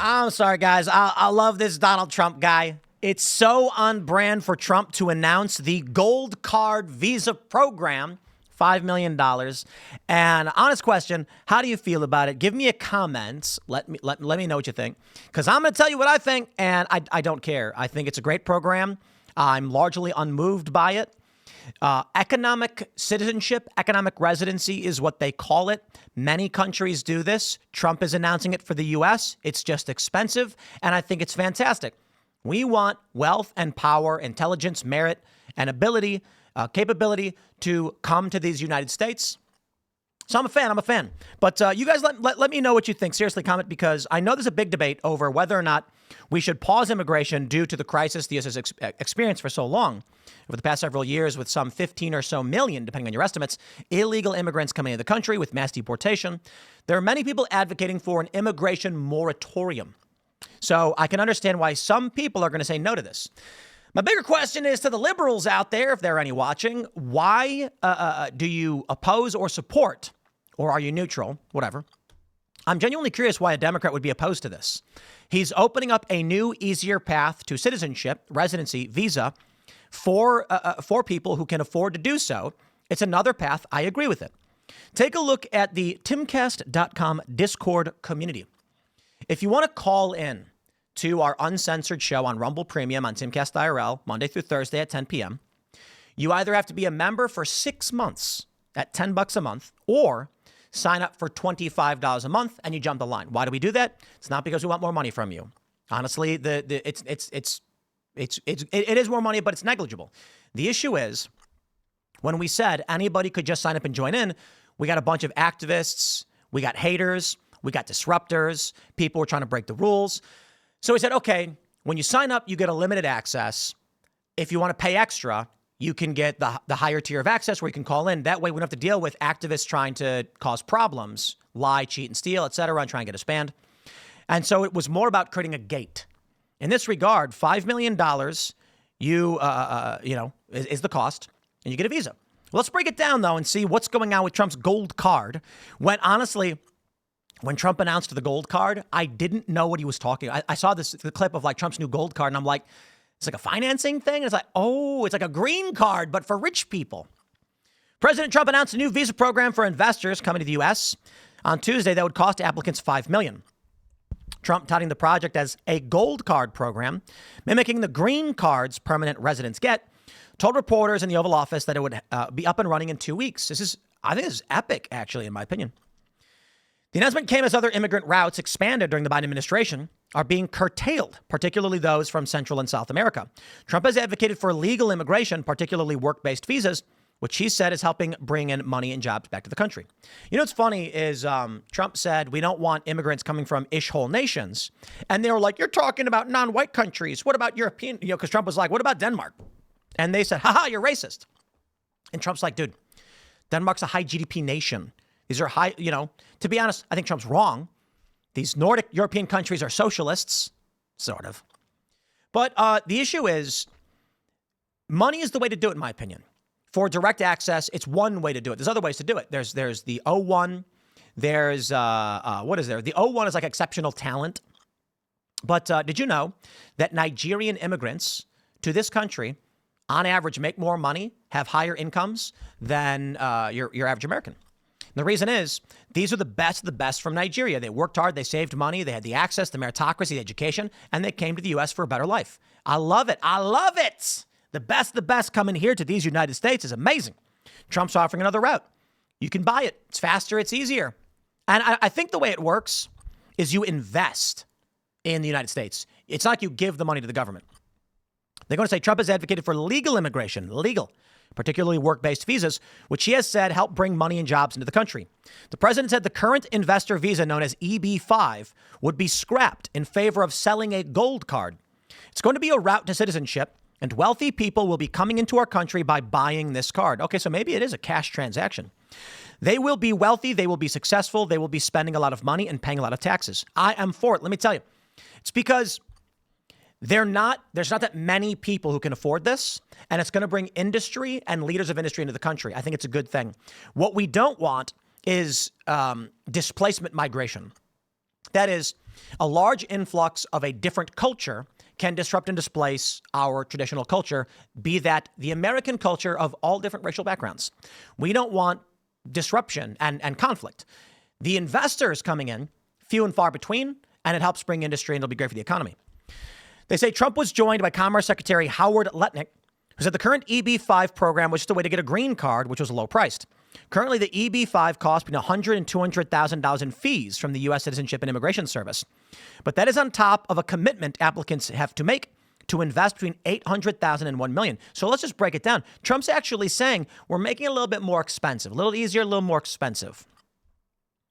I'm sorry, guys. I love this Donald Trump guy. It's so on brand for Trump to announce the Gold Card Visa program, $5 million. And honest question, how do you feel about it? Give me a comment. Let me know what you think, because I'm going to tell you what I think, and I don't care. I think it's a great program. I'm largely unmoved by it. Economic citizenship, economic residency is what they call it. Many countries do this. Trump is announcing it for the U.S. It's just expensive, and I think it's fantastic. We want wealth and power, intelligence, merit, and ability, capability to come to these United States. So I'm a fan. But you guys let me know what you think. Seriously, comment, because I know there's a big debate over whether or not we should pause immigration due to the crisis the U.S. has experienced for so long. Over the past several years, with some 15 or so million, depending on your estimates, illegal immigrants coming into the country with mass deportation, there are many people advocating for an immigration moratorium. So I can understand why some people are going to say no to this. My bigger question is to the liberals out there, if there are any watching, why do you oppose or support, or are you neutral, whatever? I'm genuinely curious why a Democrat would be opposed to this. He's opening up a new, easier path to citizenship, residency, visa for people who can afford to do so. It's another path. I agree with it. Take a look at the Timcast.com Discord community. If you want to call in to our uncensored show on Rumble Premium on Timcast IRL, Monday through Thursday at 10 p.m., you either have to be a member for 6 months at $10 a month, or sign up for $25 a month and you jump the line. Why do we do that? It's not because we want more money from you. Honestly, it is more money, but it's negligible. The issue is, when we said anybody could just sign up and join in, we got a bunch of activists, we got haters, we got disruptors, people were trying to break the rules. So we said, okay, when you sign up, you get a limited access. If you want to pay extra, you can get the higher tier of access where you can call in. That way we don't have to deal with activists trying to cause problems, lie, cheat, and steal, et cetera, and try and get us banned. And so it was more about creating a gate. In this regard, $5 million, is the cost, and you get a visa. Let's break it down, though, and see what's going on with Trump's gold card. When Trump announced the gold card, I didn't know what he was talking. I saw the clip of like Trump's new gold card, and I'm like, it's like a financing thing. And it's like, oh, it's like a green card, but for rich people. President Trump announced a new visa program for investors coming to the U.S. on Tuesday that would cost applicants $5 million. Trump touting the project as a gold card program, mimicking the green cards permanent residents get, told reporters in the Oval Office that it would be up and running in 2 weeks. I think this is epic, actually, in my opinion. The announcement came as other immigrant routes expanded during the Biden administration are being curtailed, particularly those from Central and South America. Trump has advocated for legal immigration, particularly work-based visas, which he said is helping bring in money and jobs back to the country. You know what's funny is Trump said we don't want immigrants coming from ish-hole nations. And they were like, you're talking about non-white countries. What about European? Because Trump was like, what about Denmark? And they said, haha, you're racist. And Trump's like, dude, Denmark's a high GDP nation. These are high, to be honest, I think Trump's wrong. These Nordic European countries are socialists, sort of. But the issue is money is the way to do it, in my opinion. For direct access, it's one way to do it. There's other ways to do it. There's the O1. There's, what is there? The O1 is like exceptional talent. But did you know that Nigerian immigrants to this country, on average, make more money, have higher incomes than your average American? The reason is these are the best from Nigeria. They worked hard. They saved money. They had the access, the meritocracy, the education, and they came to the U.S. for a better life. I love it. I love it. The best coming here to these United States is amazing. Trump's offering another route. You can buy it. It's faster. It's easier. And I think the way it works is you invest in the United States. It's not like you give the money to the government. They're going to say Trump has advocated for legal immigration, particularly work-based visas, which he has said help bring money and jobs into the country. The president said the current investor visa, known as EB-5, would be scrapped in favor of selling a gold card. It's going to be a route to citizenship, and wealthy people will be coming into our country by buying this card. Okay, so maybe it is a cash transaction. They will be wealthy. They will be successful. They will be spending a lot of money and paying a lot of taxes. I am for it. Let me tell you. It's because there's not that many people who can afford this, and it's going to bring industry and leaders of industry into the country. I think it's a good thing. What we don't want is displacement migration. That is, a large influx of a different culture can disrupt and displace our traditional culture, be that the American culture of all different racial backgrounds. We don't want disruption and conflict. The investors coming in, few and far between, and it helps bring industry and it'll be great for the economy. They say Trump was joined by Commerce Secretary Howard Lutnick, who said the current EB-5 program was just a way to get a green card, which was low priced. Currently, the EB-5 costs between $100,000 and $200,000 in fees from the U.S. Citizenship and Immigration Service. But that is on top of a commitment applicants have to make to invest between $800,000 and $1 million. So let's just break it down. Trump's actually saying we're making it a little bit more expensive, a little easier, a little more expensive.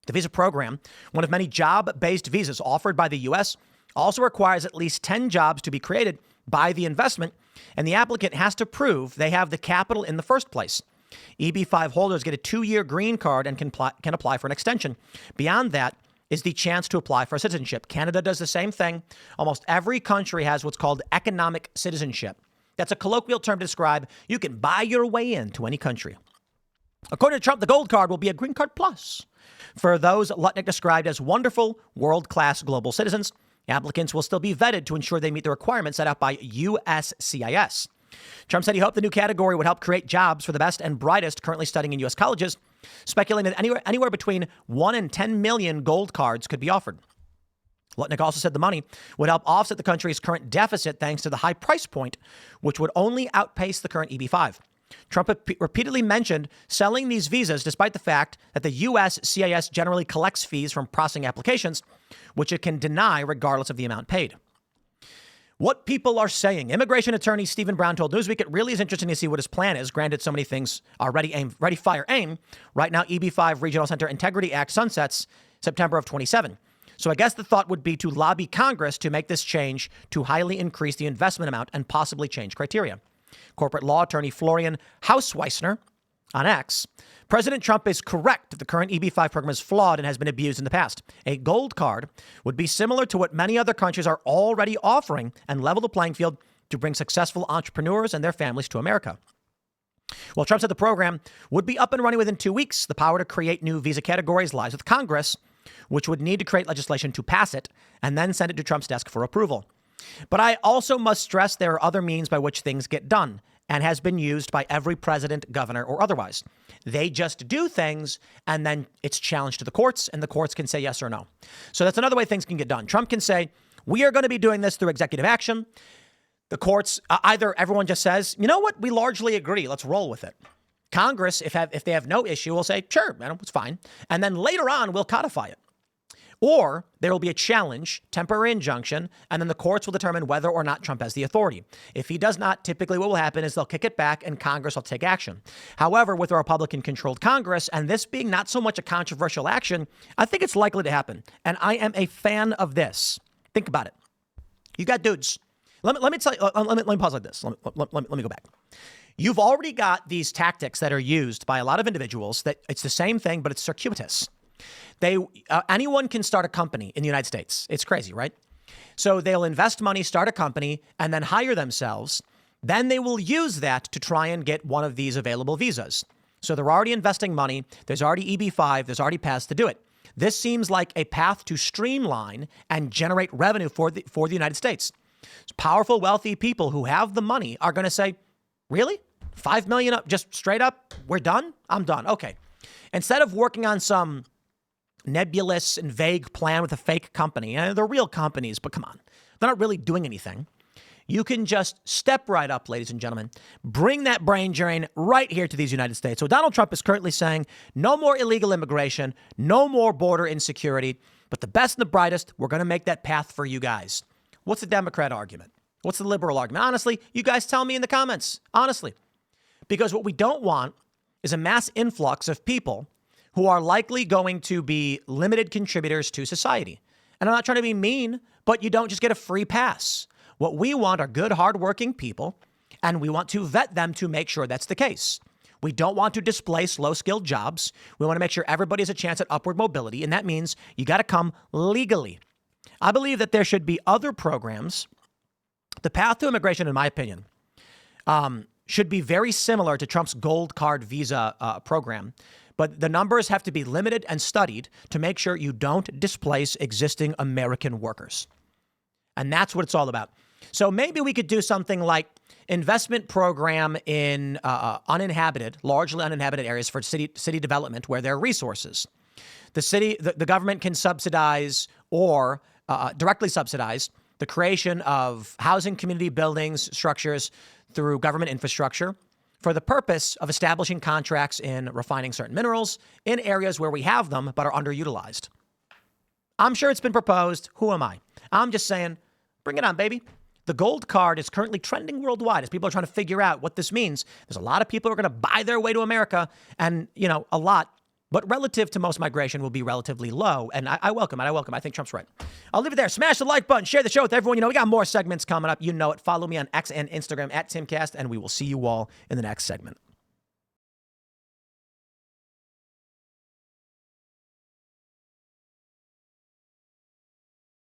The visa program, one of many job-based visas offered by the U.S., also requires at least 10 jobs to be created by the investment, and the applicant has to prove they have the capital in the first place. EB-5 holders get a 2-year green card and can apply for an extension. Beyond that is the chance to apply for citizenship. Canada does the same thing. Almost every country has what's called economic citizenship. That's a colloquial term to describe you can buy your way into any country. According to Trump, the gold card will be a green card plus for those Lutnick described as wonderful, world-class global citizens. Applicants will still be vetted to ensure they meet the requirements set out by USCIS. Trump said he hoped the new category would help create jobs for the best and brightest currently studying in U.S. colleges, speculating that anywhere between 1 and 10 million gold cards could be offered. Lutnick also said the money would help offset the country's current deficit thanks to the high price point, which would only outpace the current EB-5. Trump repeatedly mentioned selling these visas despite the fact that the USCIS generally collects fees from processing applications, which it can deny regardless of the amount paid. What people are saying. Immigration attorney Stephen Brown told Newsweek it really is interesting to see what his plan is. Granted, so many things are ready, fire, aim. Right now, EB-5 Regional Center Integrity Act sunsets September of 27. So I guess the thought would be to lobby Congress to make this change to highly increase the investment amount and possibly change criteria. Corporate law attorney Florian Hausweisner on X. President Trump is correct that the current EB-5 program is flawed and has been abused in the past. A gold card would be similar to what many other countries are already offering and level the playing field to bring successful entrepreneurs and their families to America. Well, Trump said the program would be up and running within 2 weeks. The power to create new visa categories lies with Congress, which would need to create legislation to pass it and then send it to Trump's desk for approval. But I also must stress there are other means by which things get done and has been used by every president, governor, or otherwise. They just do things and then it's challenged to the courts and the courts can say yes or no. So that's another way things can get done. Trump can say, we are going to be doing this through executive action. The courts, either everyone just says, you know what, we largely agree. Let's roll with it. Congress, if they have no issue, will say, sure, it's fine. And then later on, we'll codify it. Or there will be a challenge, temporary injunction, and then the courts will determine whether or not Trump has the authority. If he does not, typically what will happen is they'll kick it back and Congress will take action. However, with a Republican-controlled Congress, and this being not so much a controversial action, I think it's likely to happen. And I am a fan of this. Think about it. You got dudes. Let me tell you, let me pause like this. Let me go back. You've already got these tactics that are used by a lot of individuals that it's the same thing, but it's circuitous. Anyone can start a company in the United States. It's crazy, right? So they'll invest money, start a company, and then hire themselves. Then they will use that to try and get one of these available visas. So they're already investing money. There's already EB-5. There's already paths to do it. This seems like a path to streamline and generate revenue for the United States. Powerful, wealthy people who have the money are going to say, really? 5 million up, just straight up? We're done? I'm done. Okay. Instead of working on some nebulous and vague plan with a fake company, and they're real companies, but come on, they're not really doing anything. You can just step right up, ladies and gentlemen, bring that brain drain right here to these United States. So Donald Trump is currently saying no more illegal immigration, no more border insecurity, but the best and the brightest, we're going to make that path for you guys. What's the Democrat argument? What's the liberal argument? Honestly, you guys tell me in the comments, honestly, because what we don't want is a mass influx of people who are likely going to be limited contributors to society. And I'm not trying to be mean, but you don't just get a free pass. What we want are good, hardworking people, and we want to vet them to make sure that's the case. We don't want to displace low-skilled jobs. We want to make sure everybody has a chance at upward mobility, and that means you got to come legally. I believe that there should be other programs. The path to immigration, in my opinion, should be very similar to Trump's gold card visa program, but the numbers have to be limited and studied to make sure you don't displace existing American workers. And that's what it's all about. So maybe we could do something like investment program in largely uninhabited areas for city development where there are resources. The government can subsidize or directly subsidize the creation of housing community buildings, structures through government infrastructure for the purpose of establishing contracts in refining certain minerals in areas where we have them but are underutilized. I'm sure it's been proposed. Who am I? I'm just saying, bring it on, baby. The gold card is currently trending worldwide as people are trying to figure out what this means. There's a lot of people who are going to buy their way to America, and, a lot, but relative to most migration will be relatively low. And I welcome it. I think Trump's right. I'll leave it there. Smash the like button. Share the show with everyone. We got more segments coming up. You know it. Follow me on X and Instagram at Timcast, and we will see you all in the next segment.